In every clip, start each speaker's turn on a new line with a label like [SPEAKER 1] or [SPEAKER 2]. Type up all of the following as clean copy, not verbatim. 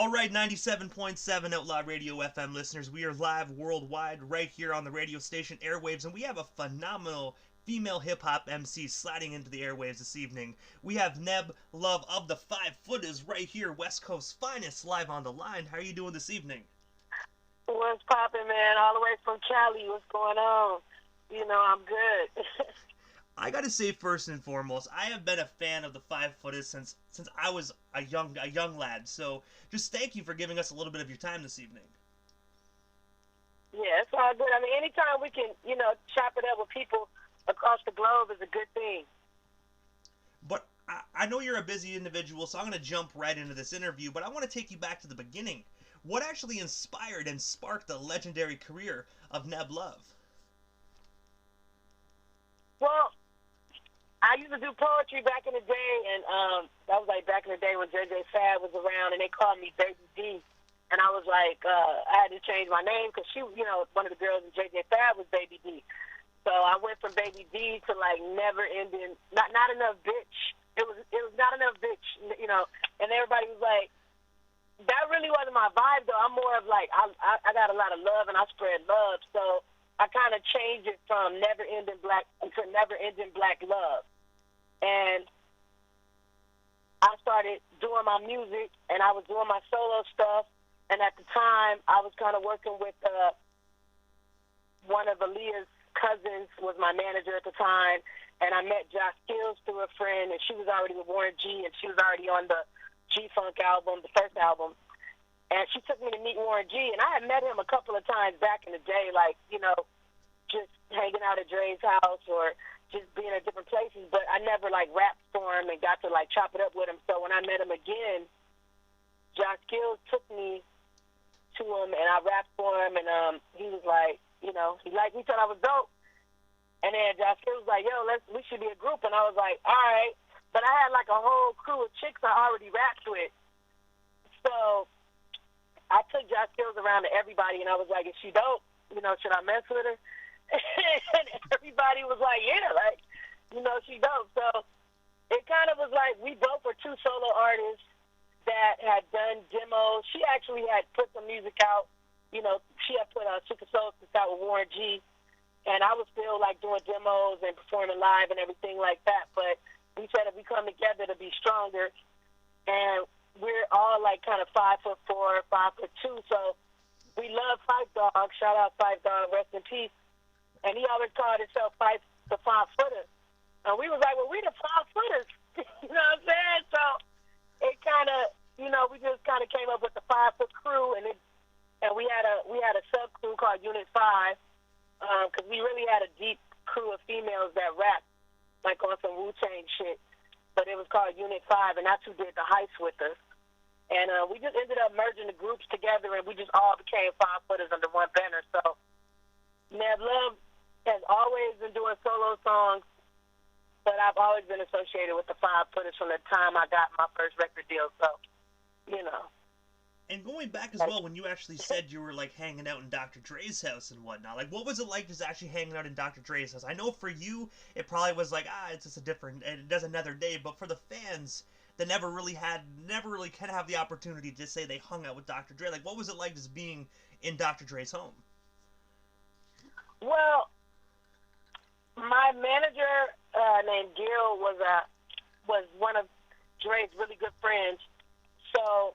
[SPEAKER 1] All right, 97.7 Outlaw Radio FM listeners, we are live worldwide right here on the radio station airwaves, and we have a phenomenal female hip-hop MC sliding into the airwaves this evening. We have Neb Luv of the Five Footaz right here, West Coast's finest, live on the line. How are you doing this evening?
[SPEAKER 2] What's poppin', man? All the way from Cali. What's going on? You know, I'm good.
[SPEAKER 1] I gotta say, first and foremost, I have been a fan of the Five Footaz since I was a young lad. So, just thank you for giving us a little bit of your time this evening.
[SPEAKER 2] Yeah, it's all good. I mean, anytime we can, chop it up with people across the globe is a good thing.
[SPEAKER 1] But I know you're a busy individual, so I'm gonna jump right into this interview. But I want to take you back to the beginning. What actually inspired and sparked the legendary career of Neb Luv?
[SPEAKER 2] Well, I used to do poetry back in the day, and that was like back in the day when JJ Fad was around, and they called me Baby D. And I was like, I had to change my name because she, one of the girls in JJ Fad was Baby D. So I went from Baby D to like never ending, not enough bitch. It was not enough bitch, and everybody was like, that really wasn't my vibe though. I'm more of like, I got a lot of love and I spread love. So I kind of changed it from never ending black to never ending black love. And I started doing my music, and I was doing my solo stuff. And at the time, I was kind of working with one of Aaliyah's cousins, was my manager at the time. And I met Josh Kills through a friend, and she was already with Warren G, and she was already on the G-Funk album, the first album. And she took me to meet Warren G, and I had met him a couple of times back in the day, like, just hanging out at Dre's house or just being at different places, but I never, like, rapped for him and got to, like, chop it up with him. So when I met him again, Josh Kills took me to him, and I rapped for him, and he was like, he thought I was dope. And then Josh Kills was like, yo, we should be a group. And I was like, all right. But I had, like, a whole crew of chicks I already rapped with. So I took Josh Kills around to everybody, and I was like, is she dope? Should I mess with her? And everybody was like, yeah, like, she dope. So it kind of was like we both were two solo artists that had done demos. She actually had put some music out. She had put Super Soul out with Warren G. And I was still, like, doing demos and performing live and everything like that. But we said if we come together to be stronger. And we're all, like, kind of 5'4", 5'2". So we love Five Dog. Shout out Five Dog. Rest in peace. And he always called himself the Five Footaz. And we was like, well, we the Five Footaz. You know what I'm saying? So it kind of, we just kind of came up with the 5 Foot crew, and we had a sub crew called Unit 5, because we really had a deep crew of females that rapped like on some Wu-Tang shit. But it was called Unit 5, and that's who did the heist with us. And we just ended up merging the groups together, and we just all became Five Footaz under one banner. So Neb Luv has always been doing solo songs, but I've always been associated with the Five Footaz from the time I got my first record deal. So,
[SPEAKER 1] And going back as well, when you actually said you were, like, hanging out in Dr. Dre's house and whatnot, like, what was it like just actually hanging out in Dr. Dre's house? I know for you, it probably was like, it's just it does another day, but for the fans that never really can have the opportunity to say they hung out with Dr. Dre, like, what was it like just being in Dr. Dre's home?
[SPEAKER 2] Well, my manager named Gil was one of Dre's really good friends. So,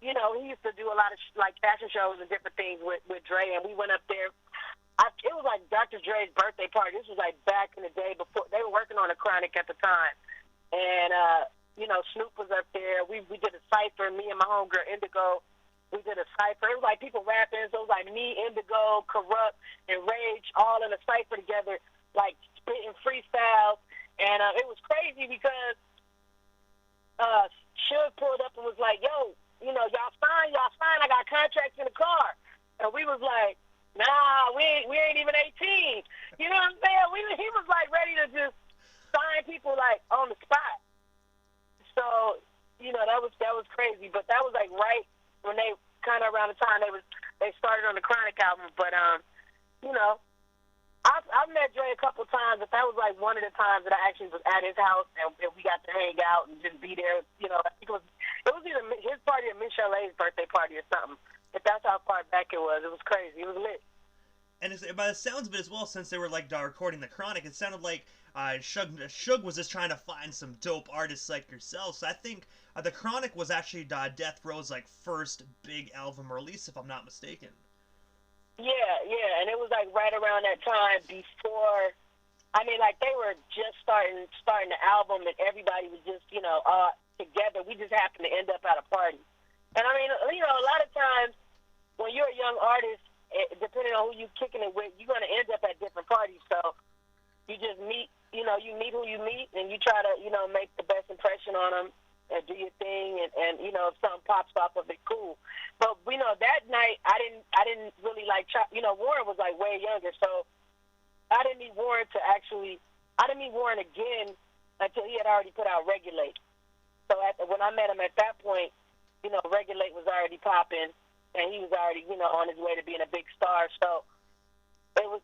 [SPEAKER 2] he used to do a lot of like fashion shows and different things with Dre, and we went up there. It was like Dr. Dre's birthday party. This was like back in the day before they were working on a Chronic at the time, and Snoop was up there. We did a cipher. Me and my homegirl Indigo. We did a cipher. It was like people rapping. So it was like me, Indigo, Corrupt, and Rage all in a cipher together, like spitting freestyles. And it was crazy because Suge pulled up and was like, yo, y'all fine. I got contracts in the car. And we was like, nah, we ain't even 18. You know what I'm saying? He was like ready to just sign people like on the spot. So, that was crazy. But that was like right when they kind of around the time they started on the Chronic album. But I've met Dre a couple times, but that was like one of the times that I actually was at his house and we got to hang out and just be there. I think it was either his party or Miss Chalet's birthday party or something. But that's how far back it was. It was crazy. It was lit.
[SPEAKER 1] And by the sounds of it as well, since they were like recording the Chronic, it sounded like Suge was just trying to find some dope artists like yourself. So I think the Chronic was actually Death Row's like first big album release, if I'm not mistaken.
[SPEAKER 2] Yeah, and it was like right around that time before. I mean, like they were just starting the album, and everybody was just together. We just happened to end up at a party. And I mean, a lot of times when you're a young artist, depending on who you're kicking it with, you're gonna end up at different parties. So you just meet, you meet who you meet, and you try to, make the best impression on them and do your thing. And if something pops off of it, cool. But that night I didn't really like. Warren was like way younger, so I didn't meet Warren again until he had already put out Regulate. So when I met him at that point, Regulate was already popping, and he was already, on his way to being a big star. So it was,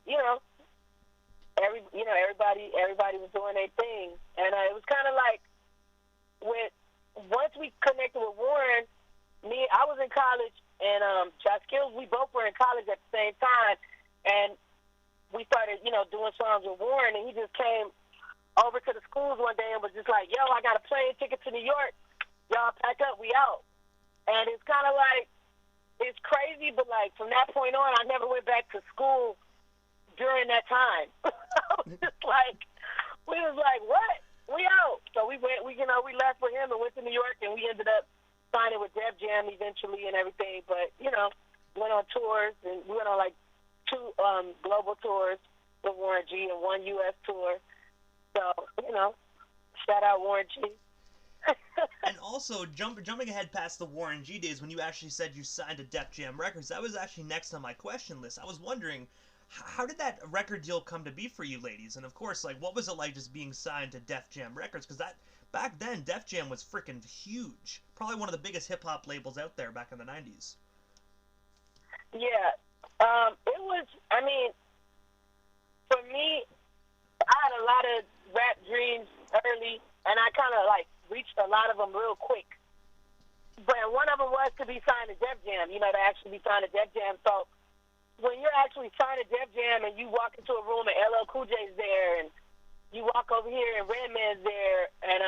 [SPEAKER 2] everybody was doing their thing, and it was kind of like once we connected with Warren, I was in college, and Josh Kills, we both were in college at the same time, and we started, doing songs with Warren, and he just came over to the schools one day and was just like, yo, I got a plane ticket to New York. Y'all pack up, we out. And it's kind of like, it's crazy, but like from that point on, I never went back to school during that time. I was just like, we was like, what? We out. So we went, we left with him and went to New York, and we ended up signing with Def Jam eventually and everything. But, went on tours, and we went on like 2 global tours with Warren G and 1 U.S. tour. So, shout out Warren G.
[SPEAKER 1] And also, jumping ahead past the Warren G days, when you actually said you signed to Def Jam Records, that was actually next on my question list. I was wondering, how did that record deal come to be for you ladies? And of course, like, what was it like just being signed to Def Jam Records? Because back then, Def Jam was freaking huge. Probably one of the biggest hip-hop labels out there back in the 90s.
[SPEAKER 2] Yeah. It was, for me, I had a lot of rap dreams early, and I kind of, reached a lot of them real quick. But one of them was to be signed to Def Jam, to actually be signed to Def Jam. So when you're actually signed to Def Jam and you walk into a room and LL Cool J's there, and you walk over here and Redman's there, and,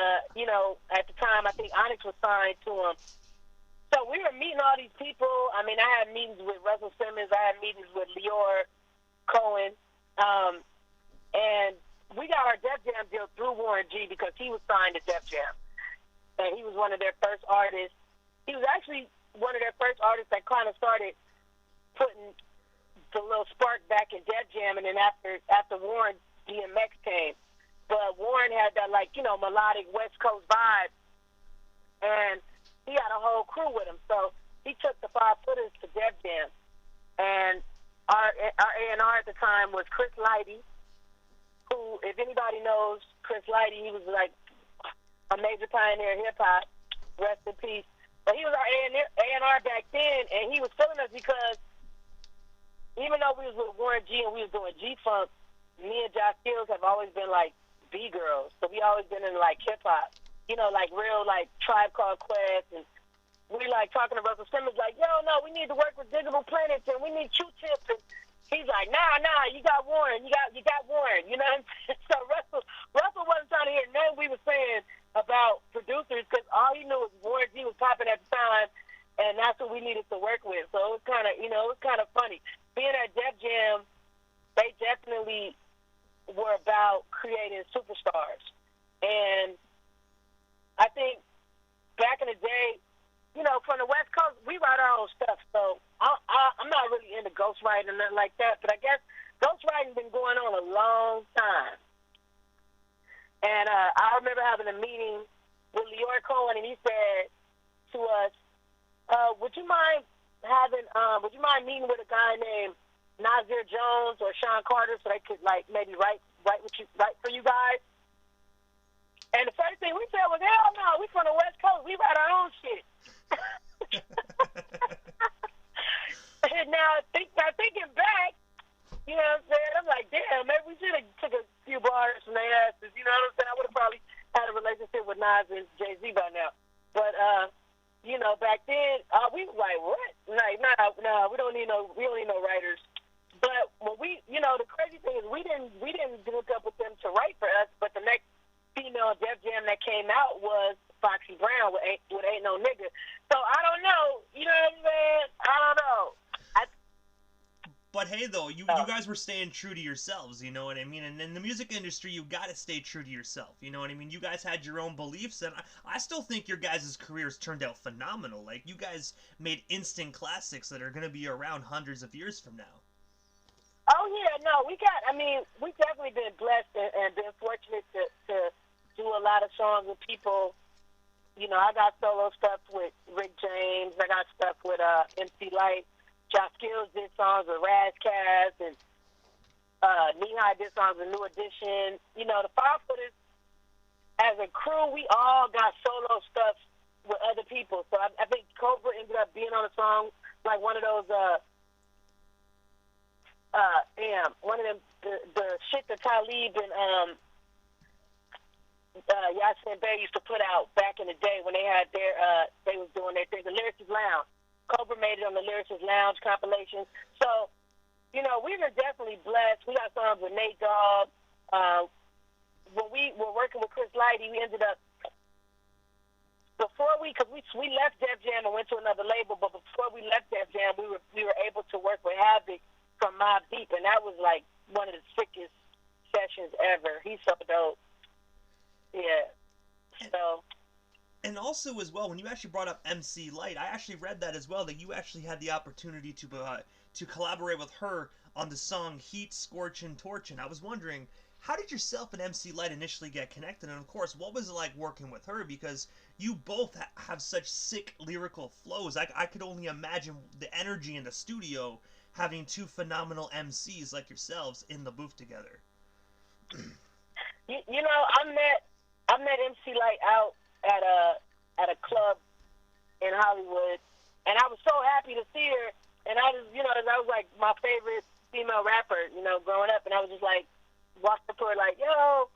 [SPEAKER 2] at the time, I think Onyx was signed to him. So we were meeting all these people. I had meetings with Russell Simmons. I had meetings with Leor Cohen. And we got our Def Jam deal through Warren G because he was signed to Def Jam. And he was one of their first artists. He was actually one of their first artists that kind of started putting the little spark back in Def Jam. And then after Warren, DMX came. But Warren had that, melodic West Coast vibe. And he had a whole crew with him. So he took the 5 Footaz to Def Jam. And our A&R at the time was Chris Lighty, who, if anybody knows Chris Lighty, he was like a major pioneer in hip-hop. Rest in peace. But he was our A&R back then, and he was feeling us because even though we was with Warren G and we was doing G-Funk, me and Josh Kills have always been like B-girls. So we always been in like hip-hop. Real, Tribe Called Quest, and we, talking to Russell Simmons, yo, no, we need to work with Digital Planets, and we need Q-Tip, and he's like, nah, you got Warren, you got Warren, you know what I'm saying? So Russell wasn't trying to hear nothing we were saying about producers, because all he knew was Warren G was popping at the time, and that's what we needed to work with. So it was kind of funny. Being at Def Jam, they definitely were about creating superstars, and I think back in the day, from the West Coast, we write our own stuff. So I'm not really into ghostwriting or nothing like that. But I guess ghostwriting's been going on a long time. And I remember having a meeting with Leor Cohen, and he said to us, would you mind meeting with a guy named Nasir Jones or Sean Carter so they could maybe write for you guys? And the first thing we said was, hell no, we from the West Coast. We write our own shit. And now thinking back, you know what I'm saying? I'm like, damn, maybe we should have took a few bars from their asses. You know what I'm saying? I would have probably had a relationship with Nas and Jay-Z by now. But back then, we was like, what? Like, no, we don't need no writers. But when the crazy thing is, we didn't hook up with them to write for us. But the next female Def Jam that came out was Foxy Brown with Ain't No Nigga. So I don't know. You know what I'm saying? I don't know.
[SPEAKER 1] But hey, though, you guys were staying true to yourselves, you know what I mean? And in the music industry, you got to stay true to yourself, you know what I mean? You guys had your own beliefs, and I still think your guys' careers turned out phenomenal. Like, you guys made instant classics that are going to be around hundreds of years from now.
[SPEAKER 2] Oh, yeah, no, we've definitely been blessed and been fortunate to do a lot of songs with people. I got solo stuff with Rick James. I got stuff with MC Lyte. Josh Skills did songs with Razcast, and Knee-High did songs with New Edition. The Five Footers, as a crew, we all got solo stuff with other people. So I think Cobra ended up being on a song, like one of those, one of them, the shit that Talib and Yasin Bey used to put out back in the day when they had they was doing their thing, the Lyricist Lounge. Cobra made it on the Lyricist Lounge compilation. So, we were definitely blessed. We got songs with Nate Dogg. When we were working with Chris Lighty, we ended up, because we left Def Jam and went to another label, but before we left Def Jam, we were able to work with Havoc from Mobb Deep, and that was like one of the sickest sessions ever. He's so dope. Yeah. So.
[SPEAKER 1] And also, as well, when you actually brought up MC Lyte, I actually read that as well, that you actually had the opportunity to collaborate with her on the song Heat, Scorchin', Torchin'. I was wondering, how did yourself and MC Lyte initially get connected? And, of course, what was it like working with her? Because you both have such sick lyrical flows. I could only imagine the energy in the studio having two phenomenal MCs like yourselves in the booth together.
[SPEAKER 2] I met MC Lyte out at a club in Hollywood, and I was so happy to see her. And I was like my favorite female rapper, growing up. And I was just like, walked up to her like, yo,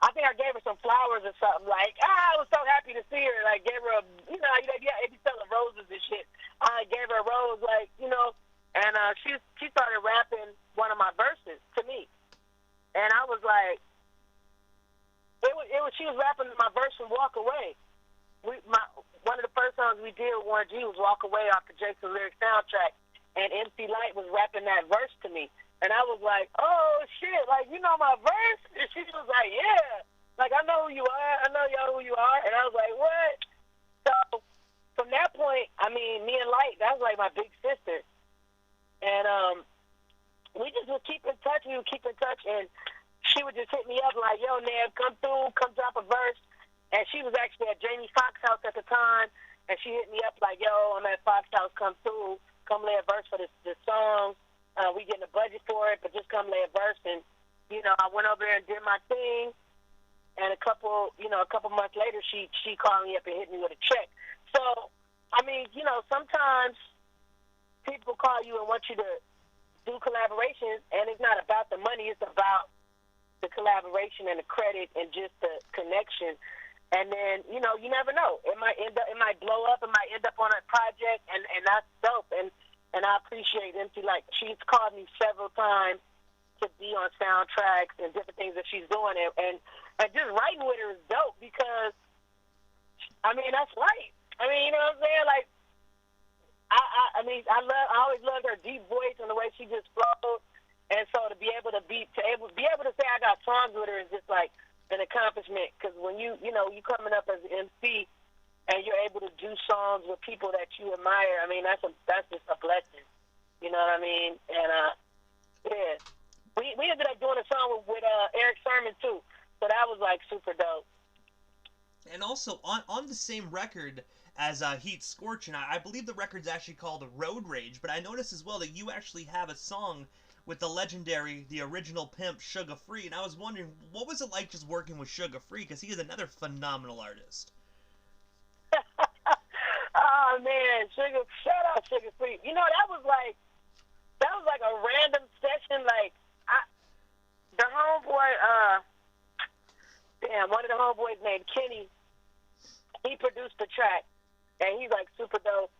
[SPEAKER 2] I think I gave her some flowers or something. Like, I was so happy to see her. Like, gave her they be selling roses and shit. I gave her a rose, and she started rapping one of my verses to me, and I was like. She was rapping my verse from Walk Away. One of the first songs we did with Warren G was Walk Away off the Jason Lyric soundtrack, and MC Lyte was rapping that verse to me. And I was like, oh, shit, like, you know my verse? And she was like, yeah. Like, I know who you are. I know y'all who you are. And I was like, what? So from that point, me and Lyte, that was like my big sister. And we just would keep in touch. We would keep in touch, and she would just hit me up like, yo, Neb, come through, come drop a verse. And she was actually at Jamie Foxx's house at the time, and she hit me up like, yo, I'm at Fox's house, come through, come lay a verse for this song. We getting a budget for it, but just come lay a verse. And, I went over there and did my thing, and a couple months later, she called me up and hit me with a check. So, sometimes people call you and want you to do collaborations, and it's not about the money, it's about the collaboration and the credit and just the connection. And then, you never know. It might blow up, it might end up on a project, and that's dope. And I appreciate MC Lyte. She's called me several times to be on soundtracks and different things that she's doing, and just writing with her is dope because that's Lyte. You know what I'm saying? Like I always loved her deep voice and the way she just flowed. And so to be able to say I got songs with her is just like an accomplishment. Because when you coming up as an MC and you're able to do songs with people that you admire, that's just a blessing. You know what I mean? And yeah, we ended up doing a song with Eric Sermon too. So that was like super dope.
[SPEAKER 1] And also on the same record as Heat Scorchin', I believe the record's actually called Road Rage. But I noticed as well that you actually have a song with the original pimp, Sugar Free. And I was wondering, what was it like just working with Sugar Free? Because he is another phenomenal artist.
[SPEAKER 2] Oh, man. Shout out Sugar Free. That was like a random session. Like, the homeboy, one of the homeboys named Kenny, he produced the track. and he's like super dope.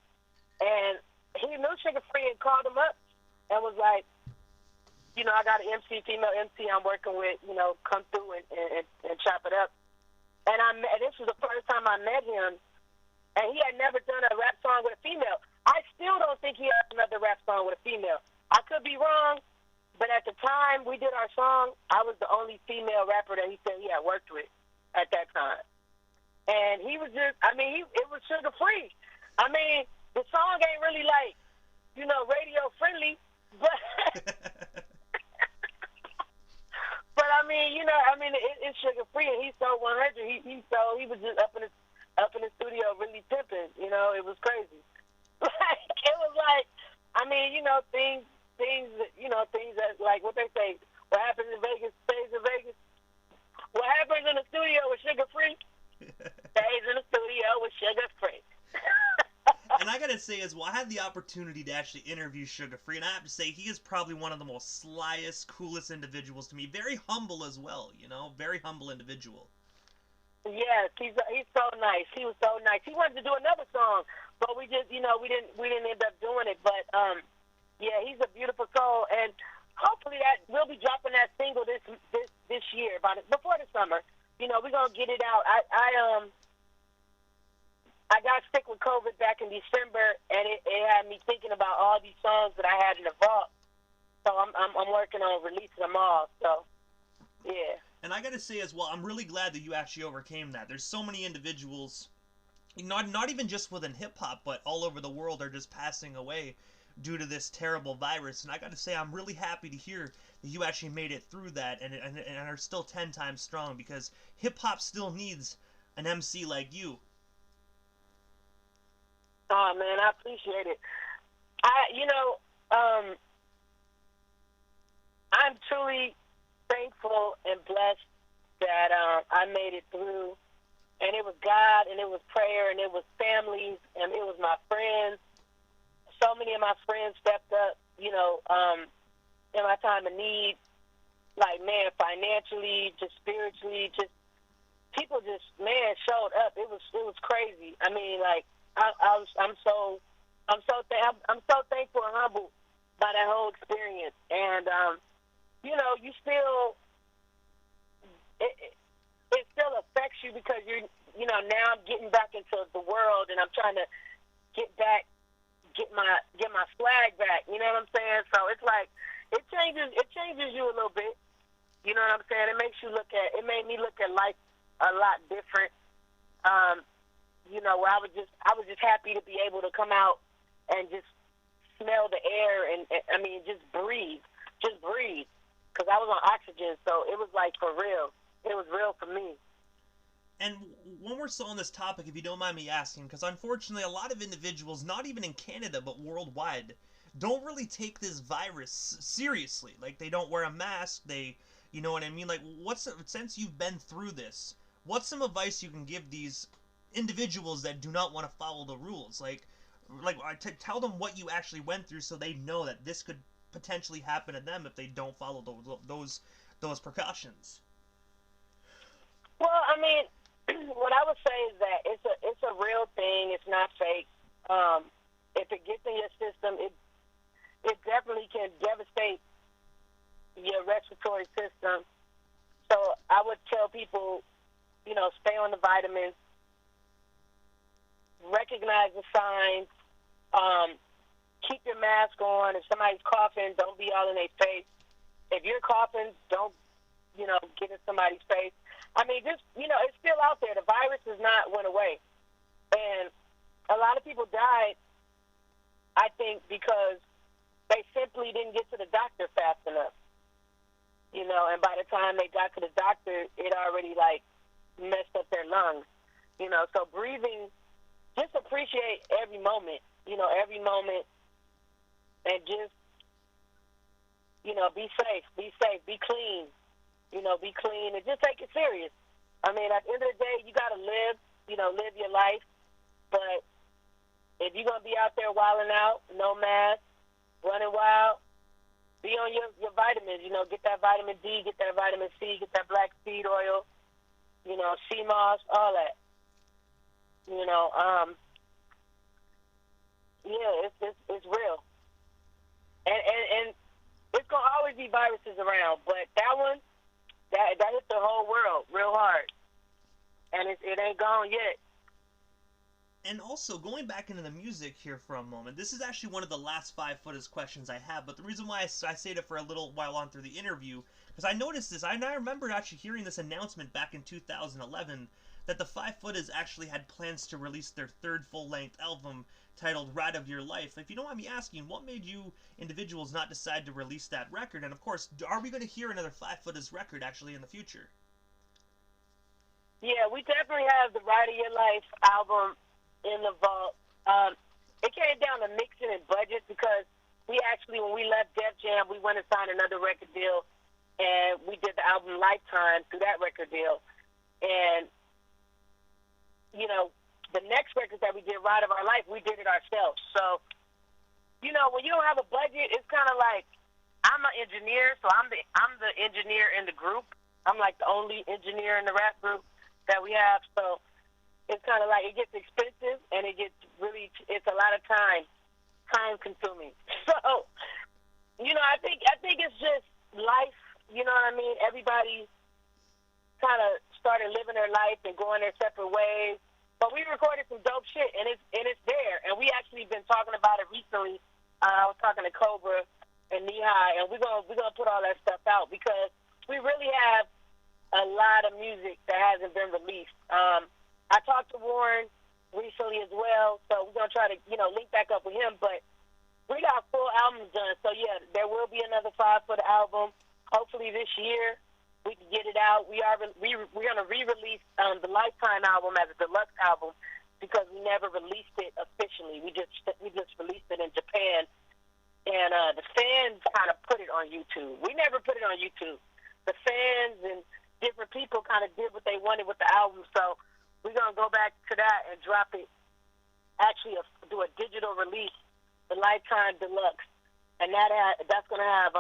[SPEAKER 2] And he knew Sugar Free and called him up and was like, I got an MC, female MC I'm working with, come through and chop it up. And this was the first time I met him, and he had never done a rap song with a female. I still don't think he had another rap song with a female. I could be wrong, but at the time we did our song, I was the only female rapper that he said he had worked with at that time. And he was just, it was Sugar Free. I mean, the song ain't really like, radio friendly, but but it's Sugar Free, and he's so 100. He was just up in the studio really pimping. It was crazy. It was like, things that, like what they say, what happens in Vegas stays in Vegas. What happens in the studio with Sugar Free stays in the studio with Sugar Free.
[SPEAKER 1] And I gotta say as well, I had the opportunity to actually interview Sugar Free, and I have to say he is probably one of the most slyest, coolest individuals to me. Very humble as well, very humble individual.
[SPEAKER 2] Yes, he's so nice. He was so nice. He wanted to do another song, but we just, we didn't end up doing it. But yeah, he's a beautiful soul, and hopefully that we'll be dropping that single this year, before the summer. We're gonna get it out. I got sick with COVID back in December, and it had me thinking about all these songs that I had in the vault. So I'm working on releasing them all. So yeah.
[SPEAKER 1] And I gotta say as well, I'm really glad that you actually overcame that. There's so many individuals, not even just within hip hop, but all over the world are just passing away due to this terrible virus. And I gotta say, I'm really happy to hear that you actually made it through that and are still 10 times strong, because hip hop still needs an MC like you.
[SPEAKER 2] Oh man, I appreciate it. I'm truly thankful and blessed that I made it through, and it was God, and it was prayer, and it was families, and it was my friends. So many of my friends stepped up, in my time of need, like, man, financially, just spiritually, just people just, man, showed up. It was crazy. I mean, like, I'm so thankful and humbled by that whole experience. And you still, it still affects you, because now I'm getting back into the world, and I'm trying to get my swag back. You know what I'm saying? So it's like it changes you a little bit. You know what I'm saying? It made me look at life a lot different. Where I was just happy to be able to come out and just smell the air and just breathe, because I was on oxygen, so it was like for real. It was real for me.
[SPEAKER 1] And when we're still on this topic, if you don't mind me asking, because unfortunately a lot of individuals, not even in Canada but worldwide, don't really take this virus seriously. Like, they don't wear a mask, you know what I mean? Like, since you've been through this, what's some advice you can give these individuals that do not want to follow the rules? Like tell them what you actually went through, so they know that this could potentially happen to them if they don't follow those precautions.
[SPEAKER 2] Well, what I would say is that it's a real thing. It's not fake. If it gets in your system, it definitely can devastate your respiratory system. So I would tell people, stay on the vitamins, recognize the signs, keep your mask on. If somebody's coughing, don't be all in their face. If you're coughing, don't, get in somebody's face. It's still out there. The virus has not went away. And a lot of people died, I think, because they simply didn't get to the doctor fast enough. And by the time they got to the doctor, it already, messed up their lungs. So breathing, just appreciate every moment, and just, be safe, be clean, be clean, and just take it serious. At the end of the day, you got to live your life, but if you're going to be out there wilding out, no mask, running wild, be on your vitamins, get that vitamin D, get that vitamin C, get that black seed oil, sea moss, all that. viruses around, but that one, that hit the whole world real hard, and it ain't gone yet.
[SPEAKER 1] And also, going back into the music here for a moment, this is actually one of the last 5 Footaz questions I have, but the reason why I saved it for a little while on through the interview, because I noticed this, I remember actually hearing this announcement back in 2011, that the 5Footaz actually had plans to release their third full-length album titled Ride of Your Life. If you don't mind me asking, what made you individuals not decide to release that record? And of course, are we going to hear another 5Footaz record actually in the future?
[SPEAKER 2] Yeah, we definitely have the Ride of Your Life album in the vault. It came down to mixing and budget because we actually, when we left Def Jam, we went and signed another record deal, and we did the album Lifetime through that record deal. And, you know, the next record that we did, Ride of Our Life, we did it ourselves. So, you know, when you don't have a budget, it's kind of like, I'm an engineer, so I'm the engineer in the group. I'm like the only engineer in the rap group that we have. So it's kind of like it gets expensive, and it gets really, it's a lot of time consuming. So, you know, I think it's just life. You know what I mean? Everybody kind of started living their life and going their separate ways. But we recorded some dope shit, and it's there. And we actually been talking about it recently. I was talking to Cobra and Knee-High, and we're gonna put all that stuff out because we really have a lot of music that hasn't been released. I talked to Warren recently as well, so we're going to try to, you know, link back up with him. But we got full albums done, so yeah, there will be another 5Foot album. Hopefully this year we can get it out. We're going to re-release the Lifetime album as a deluxe album because we never released it officially. We just released it in Japan, and the fans kind of put it on YouTube. We never put it on YouTube. The fans and different people kind of did what they wanted with the album, so we're going to go back to that and drop it, actually do a digital release, the Lifetime Deluxe. And that's going to have,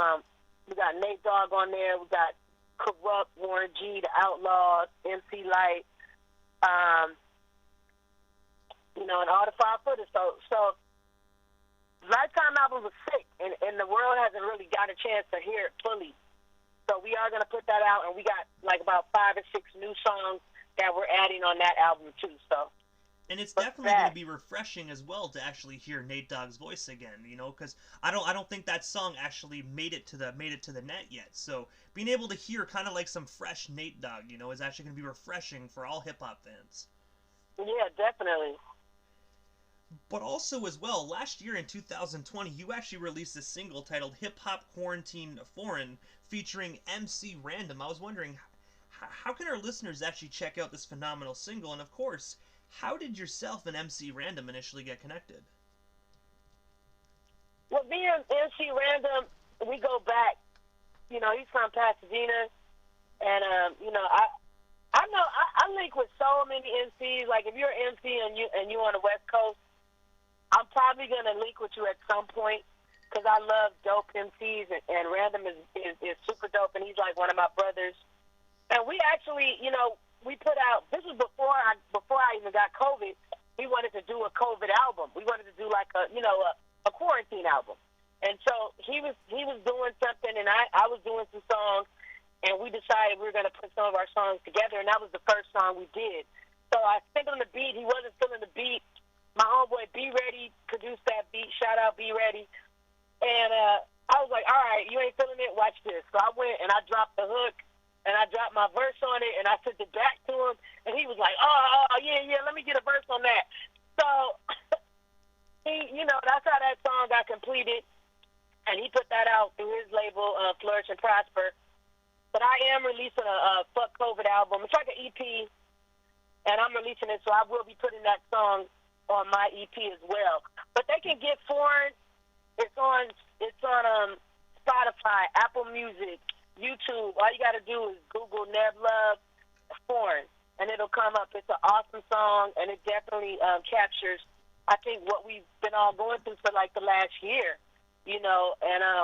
[SPEAKER 2] we got Nate Dogg on there, we got Corrupt, Warren G, The Outlaw, MC Light, you know, and all the 5Footaz. So Lifetime album was sick, and the world hasn't really got a chance to hear it fully. So we are going to put that out, and we got like about 5 or 6 new songs that we're adding on that album too. So,
[SPEAKER 1] and it's definitely going to be refreshing as well to actually hear Nate Dogg's voice again, you know, because I don't think that song actually made it to the net yet. So being able to hear kind of like some fresh Nate Dogg, you know, is actually going to be refreshing for all hip hop fans.
[SPEAKER 2] Yeah, definitely.
[SPEAKER 1] But also as well, last year in 2020, you actually released a single titled Hip Hop Quarantine Foreign featuring MC Random. I was wondering, how can our listeners actually check out this phenomenal single? And of course, how did yourself and MC Random initially get connected?
[SPEAKER 2] Well, me and MC Random, we go back. You know, he's from Pasadena, and you know, I link with so many MCs. Like if you're an MC and you on the West Coast, I'm probably gonna link with you at some point because I love dope MCs, and Random is super dope, and he's like one of my brothers. And we actually, you know, we put out, this was before I even got COVID, we wanted to do a COVID album. We wanted to do like a quarantine album. And so he was doing something, and I was doing some songs, and we decided we were going to put some of our songs together, and that was the first song we did. So I sent him the beat. He wasn't feeling the beat. My homeboy B Ready produced that beat. Shout out B Ready. And I was like, all right, you ain't feeling it? Watch this. So I went and I dropped the hook, and I dropped my verse on it, and I sent it back to him, and he was like, oh, yeah, let me get a verse on that. So, that's how that song got completed, and he put that out through his label, Flourish and Prosper. But I am releasing a Fuck COVID album. It's like an EP, and I'm releasing it, so I will be putting that song on my EP as well. But they can get Foreign. It's on Spotify, Apple Music, YouTube. All you got to do is Google Neb Luv Foreign, and it'll come up. It's an awesome song, and it definitely captures, I think, what we've been all going through for like the last year, you know. And I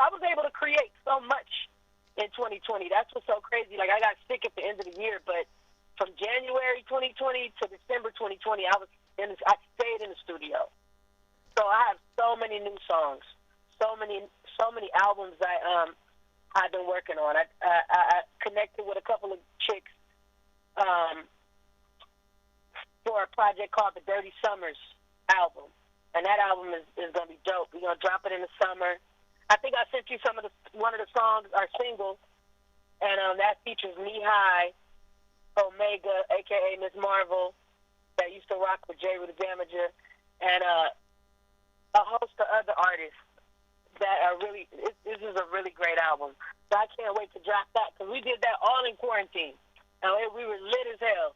[SPEAKER 2] was able to create so much in 2020. That's what's so crazy. Like I got sick at the end of the year, but from January 2020 to December 2020, I stayed in the studio. So I have so many new songs, so so many albums I've been working on. I connected with a couple of chicks for a project called the Dirty Summers album, and that album is gonna be dope. We're gonna drop it in the summer. I think I sent you one of the songs, our single, and that features Knee High, Omega, aka Miss Marvel, that used to rock with J. the Damager, and a host of other artists that are really. This is a really great album. So I can't wait to drop that because we did that all in quarantine, and we were lit as hell.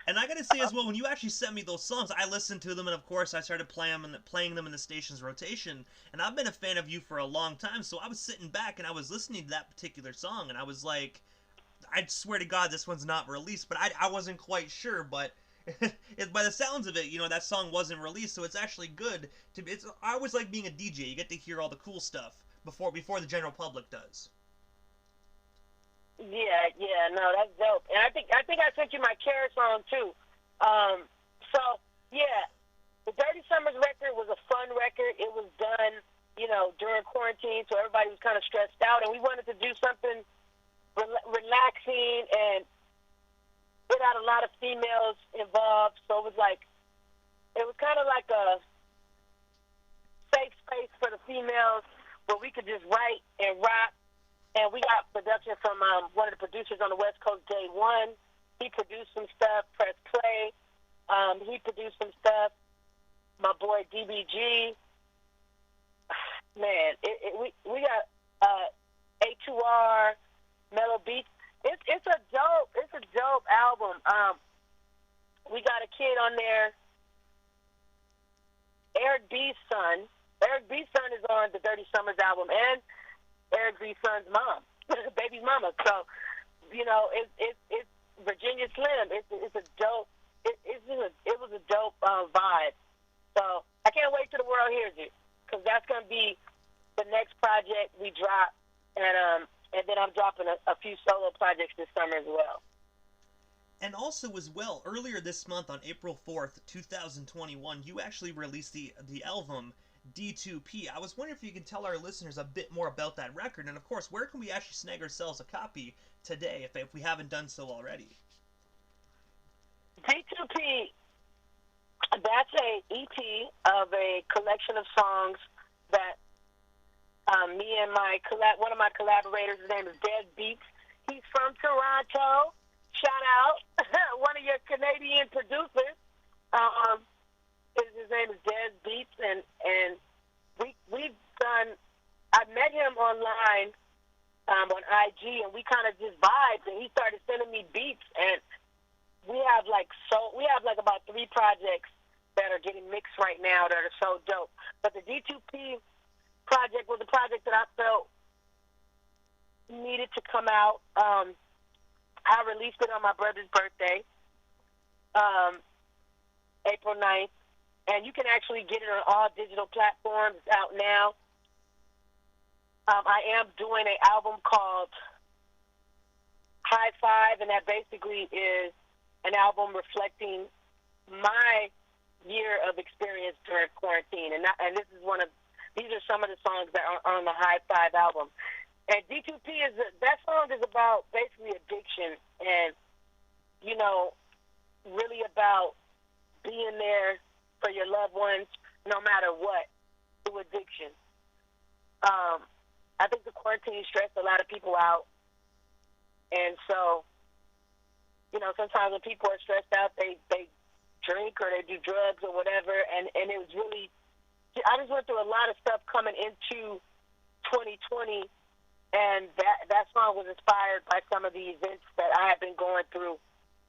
[SPEAKER 1] And I gotta say as well, when you actually sent me those songs, I listened to them, and of course I started playing them in the station's rotation. And I've been a fan of you for a long time, so I was sitting back and I was listening to that particular song, and I was like, I swear to God, this one's not released. But I wasn't quite sure, but by the sounds of it, you know, that song wasn't released, so it's actually good to. I always like being a DJ. You get to hear all the cool stuff before the general public does.
[SPEAKER 2] Yeah, no, that's dope. And I think I sent you my Care song too. So yeah, the Dirty Summers record was a fun record. It was done, you know, during quarantine, so everybody was kind of stressed out, and we wanted to do something relaxing, and it had a lot of females involved. So it was kind of like a safe space for the females where we could just write and rock. And we got production from one of the producers on the West Coast, Day One. He produced some stuff, Press Play. He produced some stuff. My boy DBG. Man, we got A2R, Mellow Beats. It's a dope album. We got a kid on there, Eric B's son. Eric B's son is on the Dirty Summers album, and Eric B's son's mom, baby's mama. So, you know, it's Virginia Slim. It's a dope. It was a dope vibe. So I can't wait till the world hears it, because that's gonna be the next project we drop, and then I'm dropping a few solo projects this summer as well.
[SPEAKER 1] And also as well, earlier this month on April 4th, 2021, you actually released the album D2P. I was wondering if you can tell our listeners a bit more about that record, and of course, where can we actually snag ourselves a copy today if we haven't done so already?
[SPEAKER 2] D2P, that's a EP of a collection of songs that me and one of my collaborators, his name is Des Beats. He's from Toronto. Shout out, one of your Canadian producers. His name is Des Beats, and we've done. I met him online on IG, and we kind of just vibed, and he started sending me beats, and we have about 3 projects that are getting mixed right now that are so dope. But the D2P project was a project that I felt needed to come out. I released it on my brother's birthday, April 9th. And you can actually get it on all digital platforms. It's out now. I am doing an album called High Five, and that basically is an album reflecting my year of experience during quarantine. And these are some of the songs that are on the High Five album. And D2P that song is about basically addiction, and, you know, really about being there for your loved ones, no matter what, through addiction. I think the quarantine stressed a lot of people out, and so, you know, sometimes when people are stressed out, they drink or they do drugs or whatever, and it was really, I just went through a lot of stuff coming into 2020, and that song was inspired by some of the events that I have been going through,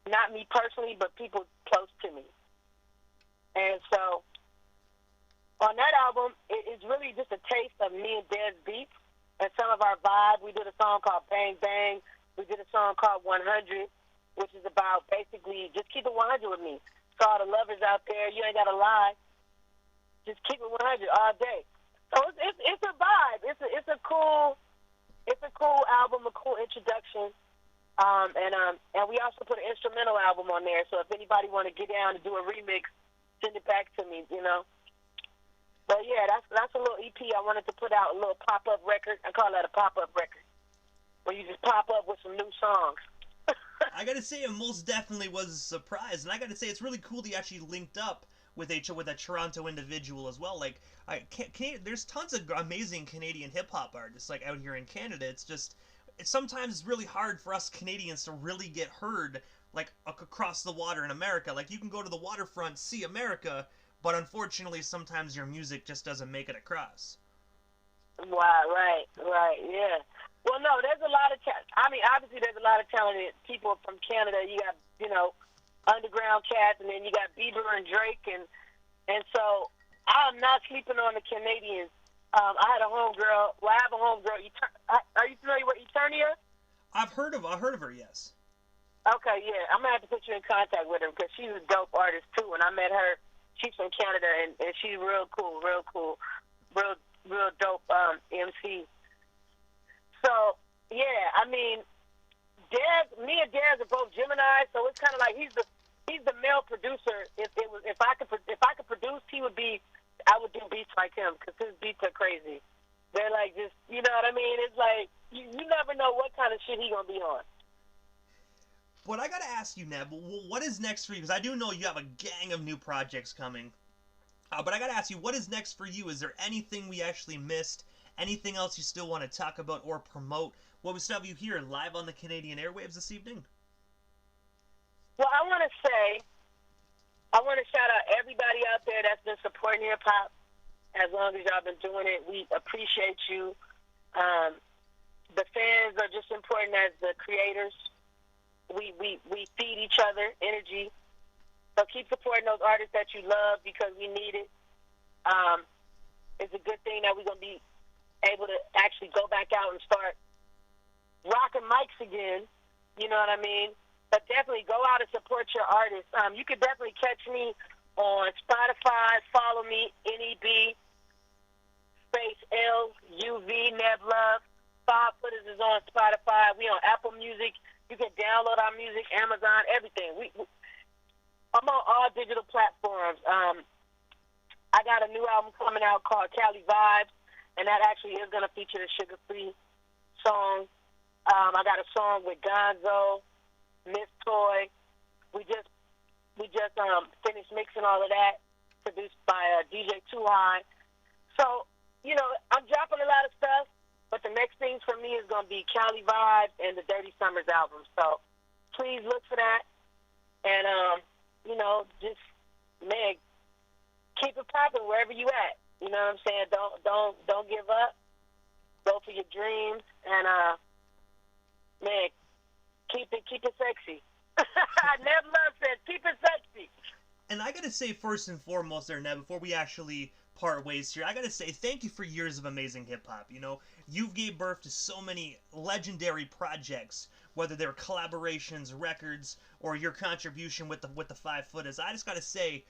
[SPEAKER 2] not me personally, but people close to me. And so, on that album, it's really just a taste of me and Des Beats and some of our vibe. We did a song called Bang Bang. We did a song called 100, which is about basically just keep it 100 with me. So all the lovers out there, you ain't got to lie. Just keep it 100 all day. So it's a vibe. It's a cool album, a cool introduction. And we also put an instrumental album on there. So if anybody want to get down and do a remix, send it back to me, you know. But yeah, that's a little EP I wanted to put out, a little pop-up record. I call that a pop-up record, where you just pop up with some new songs.
[SPEAKER 1] I gotta say, it most definitely was a surprise, and I gotta say, it's really cool that you actually linked up with a Toronto individual as well. Like, there's tons of amazing Canadian hip hop artists like out here in Canada. It's just sometimes it's really hard for us Canadians to really get heard like across the water in America. Like, you can go to the waterfront, see America, but unfortunately, sometimes your music just doesn't make it across.
[SPEAKER 2] Right, yeah. Well, no, there's a lot of I mean, obviously, there's a lot of talented people from Canada. You got, underground cats, and then you got Bieber and Drake, and so I'm not sleeping on the Canadians. I had a homegirl. Well, I have a homegirl. Are you familiar with Eternia?
[SPEAKER 1] I've heard of her, yes.
[SPEAKER 2] Okay, yeah. I'm gonna have to put you in contact with her because she's a dope artist too. And I met her. She's from Canada, and she's real cool, real dope MC. So yeah, I mean, me and Daz are both Gemini, so it's kind of like he's the male producer. If I could produce, I would do beats like him because his beats are crazy. They're like just, you know what I mean? It's like you never know what kind of shit he gonna be on.
[SPEAKER 1] But I gotta ask you, Neb, what is next for you? Because I do know you have a gang of new projects coming. But I gotta ask you, what is next for you? Is there anything we actually missed? Anything else you still want to talk about or promote? What we still have you here live on the Canadian airwaves this evening?
[SPEAKER 2] Well, I want to shout out everybody out there that's been supporting hip hop. As long as y'all been doing it, we appreciate you. The fans are just important as the creators. We feed each other energy. So keep supporting those artists that you love because we need it. It's a good thing that we're going to be able to actually go back out and start rocking mics again. You know what I mean? But definitely go out and support your artists. You can definitely catch me on Spotify. Follow me, NEB space LUV Neb Luv. Footaz is on Spotify. We on Apple Music. You can download our music, Amazon, everything. I'm on all digital platforms. I got a new album coming out called Cali Vibes, and that actually is going to feature the sugar-free song. I got a song with Gonzo, Miss Toy. We just finished mixing all of that, produced by DJ Too High. So, I'm dropping a lot of stuff, but the next thing for me is going to be Cali Vibes and the Dirty Summers album. So please look for that. And, just, man, keep it popping wherever you at. You know what I'm saying? Don't give up. Go for your dreams. And, man, keep it sexy. Neb Luv says, keep it sexy.
[SPEAKER 1] And I gotta say, first and foremost there, Neb, before we actually part ways here, I gotta say thank you for years of amazing hip-hop. You've gave birth to so many legendary projects, whether they're collaborations, records, or your contribution with the 5 Footaz. I just gotta say,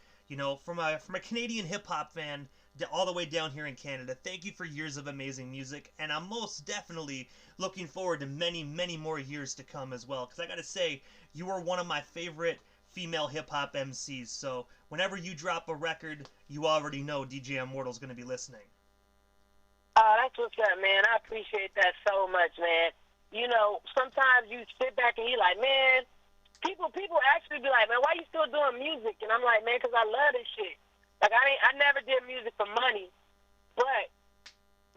[SPEAKER 1] from a Canadian hip-hop fan all the way down here in Canada, thank you for years of amazing music, and I'm most definitely looking forward to many, many more years to come as well, because I gotta say, you are one of my favorite female hip-hop MCs, so whenever you drop a record, you already know DJ Immortal's going to be listening.
[SPEAKER 2] Oh, that's what's up, man. I appreciate that so much, man. Sometimes you sit back and you're like, man, people actually be like, man, why you still doing music? And I'm like, man, because I love this shit. Like, I never did music for money, but,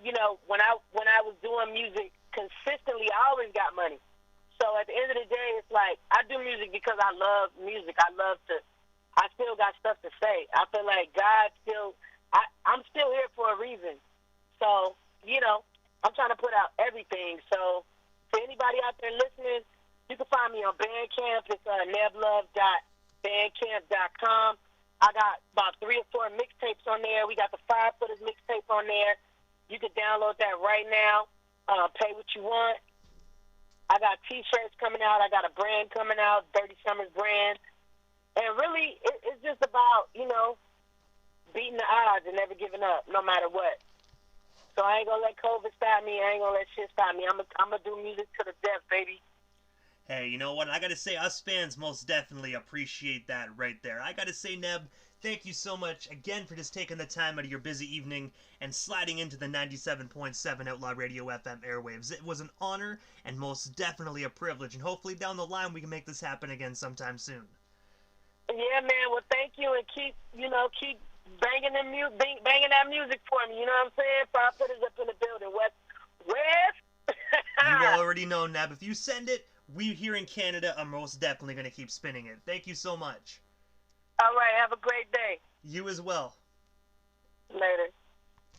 [SPEAKER 2] when I was doing music consistently, I always got money. So at the end of the day, it's like I do music because I love music. I still got stuff to say. I feel like I'm still here for a reason. So, I'm trying to put out everything. So for anybody out there listening, you can find me on Bandcamp. It's neblove.bandcamp.com. I got about 3 or 4 mixtapes on there. We got the 5 Footaz mixtape on there. You can download that right now. Pay what you want. I got T-shirts coming out. I got a brand coming out, Dirty Summers brand. And really, it's just about, beating the odds and never giving up, no matter what. So I ain't going to let COVID stop me. I ain't going to let shit stop me. I'm going to do music to the death, baby.
[SPEAKER 1] Hey, you know what? I got to say, us fans most definitely appreciate that right there. I got to say, Neb, thank you so much again for just taking the time out of your busy evening and sliding into the 97.7 Outlaw Radio FM airwaves. It was an honor and most definitely a privilege, and hopefully down the line we can make this happen again sometime soon.
[SPEAKER 2] Yeah, man. Well, thank you, and keep banging that music for me. You know what I'm saying? Put it up in the building. West.
[SPEAKER 1] You already know, Neb. If you send it, we here in Canada are most definitely going to keep spinning it. Thank you so much.
[SPEAKER 2] All right. Have a great day.
[SPEAKER 1] You as well.
[SPEAKER 2] Later.